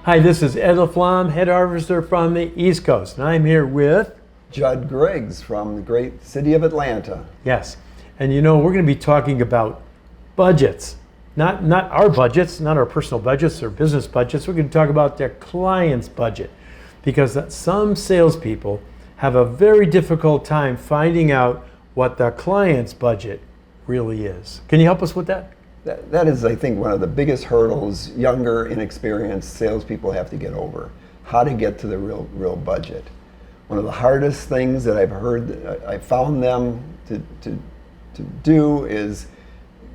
Hi, this is Ed LaFlamme, head harvester from the East Coast, and I'm here with... Judd Griggs from the great city of Atlanta. Yes, and you know, we're going to be talking about budgets. Not our budgets, not our personal budgets or business budgets. We're going to talk about their client's budget, because some salespeople have a very difficult time finding out what the client's budget really is. Can you help us with that? That is, I think, one of the biggest hurdles younger, inexperienced salespeople have to get over. How to get to the real budget. One of the hardest things that I found them to do is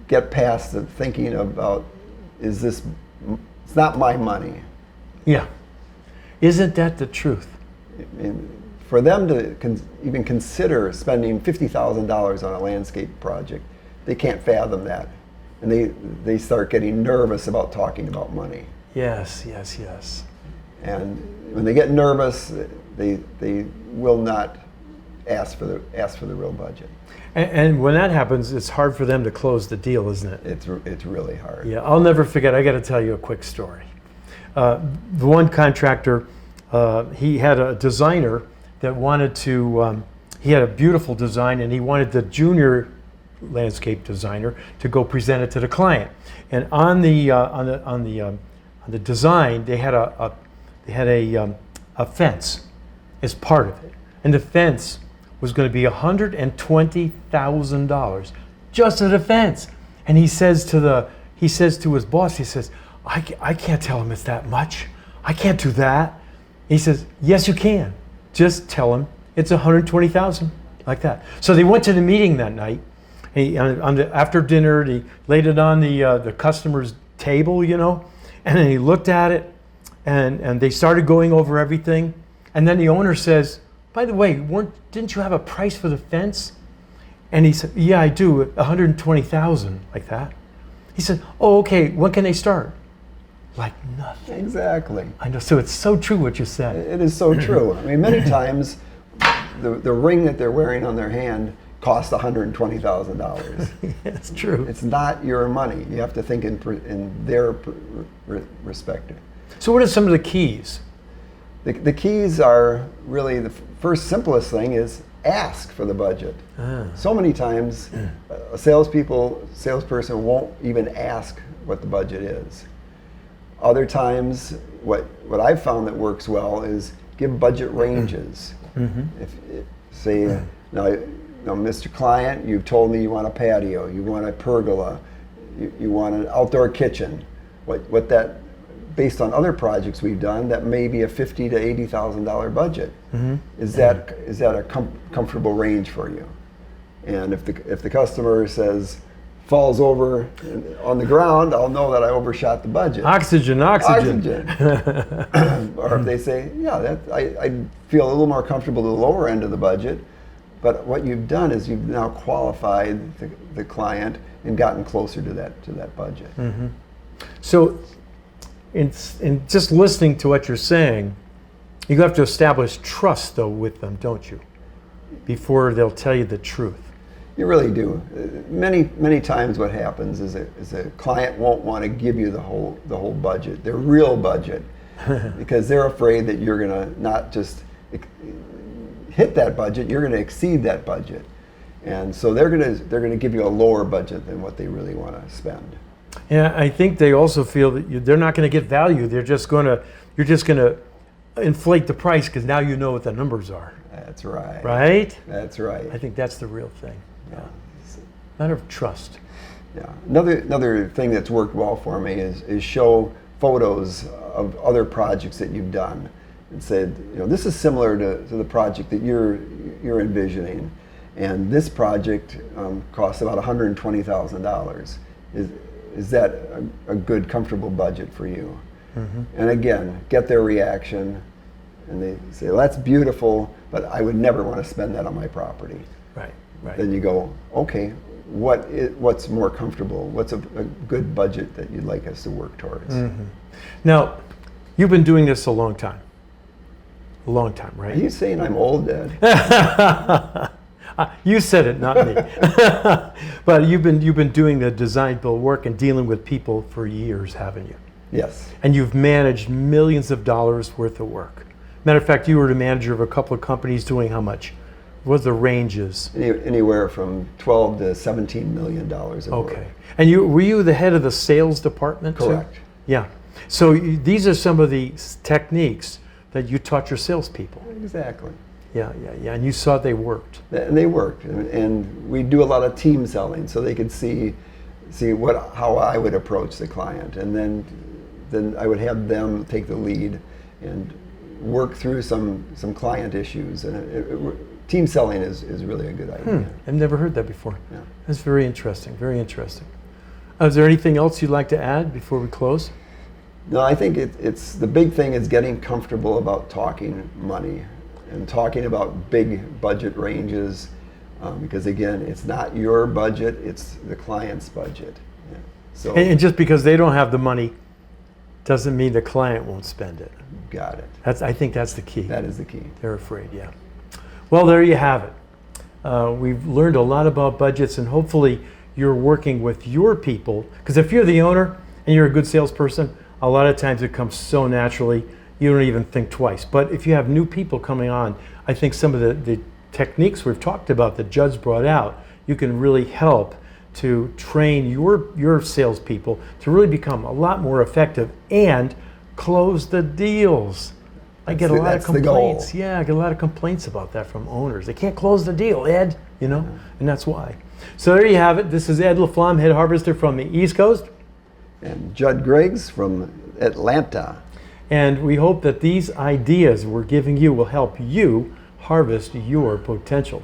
get past the thinking about, it's not my money. Yeah. Isn't that the truth? For them to even consider spending $50,000 on a landscape project, they can't fathom that. And they start getting nervous about talking about money. Yes. And when they get nervous, they will not ask for the real budget. And when that happens, it's hard for them to close the deal, isn't it? It's really hard. Yeah, I'll never forget. I got to tell you a quick story. The one contractor, he had a designer that wanted to. He had a beautiful design, and he wanted the junior landscape designer to go present it to the client. And on the design, they had a fence as part of it, and the fence was going to be $120,000 just for the fence. And he says to his boss, he says, I can't tell him it's that much. I can't do that. He says, yes, you can. Just tell him it's $120,000, like that. So they went to the meeting that night. After dinner, he laid it on the customer's table, you know, and then he looked at it, and they started going over everything. And then the owner says, by the way, didn't you have a price for the fence? And he said, yeah, I do, $120,000, like that. He said, oh, okay, when can they start? Like nothing. Exactly. I know, so it's so true what you said. It is so true. I mean, many times, the ring that they're wearing on their hand costs $120,000. It's true. It's not your money. You have to think in their perspective. So what are some of the keys? The keys are really, the first simplest thing is ask for the budget. So many times a salesperson won't even ask what the budget is. Other times, what I've found that works well is give budget ranges. Say, now, Mr. Client, you've told me you want a patio, you want a pergola, you want an outdoor kitchen. What that, based on other projects we've done, that may be a $50,000 to $80,000 budget. Is that a comfortable range for you? And if the customer says, falls over on the ground, I'll know that I overshot the budget. Oxygen. Or if they say, yeah, I feel a little more comfortable to the lower end of the budget, but what you've done is you've now qualified the client and gotten closer to that budget. So in just listening to what you're saying, you have to establish trust, though, with them, don't you? Before they'll tell you the truth. You really do. Many times what happens is a client won't want to give you the whole budget, their real budget, because they're afraid that you're going to not just hit that budget, you're going to exceed that budget. And so they're going to give you a lower budget than what they really want to spend. Yeah, I think they also feel that they're not going to get value. You're just going to inflate the price because now you know what the numbers are. That's right. Right? That's right. I think that's the real thing. Yeah. Matter of trust. Yeah. Another thing that's worked well for me is show photos of other projects that you've done and said, this is similar to the project that you're envisioning, and this project costs about $120,000. Is that a good, comfortable budget for you? And again, get their reaction, and they say, well, that's beautiful, but I would never want to spend that on my property. Right. Then you go, okay, what's more comfortable? What's a good budget that you'd like us to work towards? Now, you've been doing this a long time. A long time, right? Are you saying I'm old, Ed? You said it, not me. But you've been doing the design build work and dealing with people for years, haven't you? Yes. And you've managed millions of dollars worth of work. Matter of fact, you were the manager of a couple of companies doing how much? What the ranges? Anywhere from 12 to 17 million dollars of work. Okay. And were you the head of the sales department too? Correct. Yeah. So these are some of the techniques that you taught your salespeople. Exactly. Yeah. And you saw they worked. And they worked, and we do a lot of team selling, so they could see how I would approach the client, and then I would have them take the lead and work through some client issues. And team selling is really a good idea. I've never heard that before. Yeah. That's very interesting. Very interesting. Is there anything else you'd like to add before we close? No, I think it's the big thing is getting comfortable about talking money and talking about big budget ranges, because again, it's not your budget, it's the client's budget. Yeah. So And just because they don't have the money doesn't mean the client won't spend it. got it. I think that's the key. That is the key. They're afraid, yeah. Well, there you have it. We've learned a lot about budgets, and hopefully you're working with your people, because if you're the owner and you're a good salesperson, a lot of times it comes so naturally, you don't even think twice. But if you have new people coming on, I think some of the techniques we've talked about that Jud's brought out, you can really help to train your salespeople to really become a lot more effective and close the deals. I get a lot of complaints. Yeah, I get a lot of complaints about that from owners. They can't close the deal, Ed, and that's why. So there you have it. This is Ed LaFlamme, head harvester from the East Coast. And Jud Griggs from Atlanta. And we hope that these ideas we're giving you will help you harvest your potential.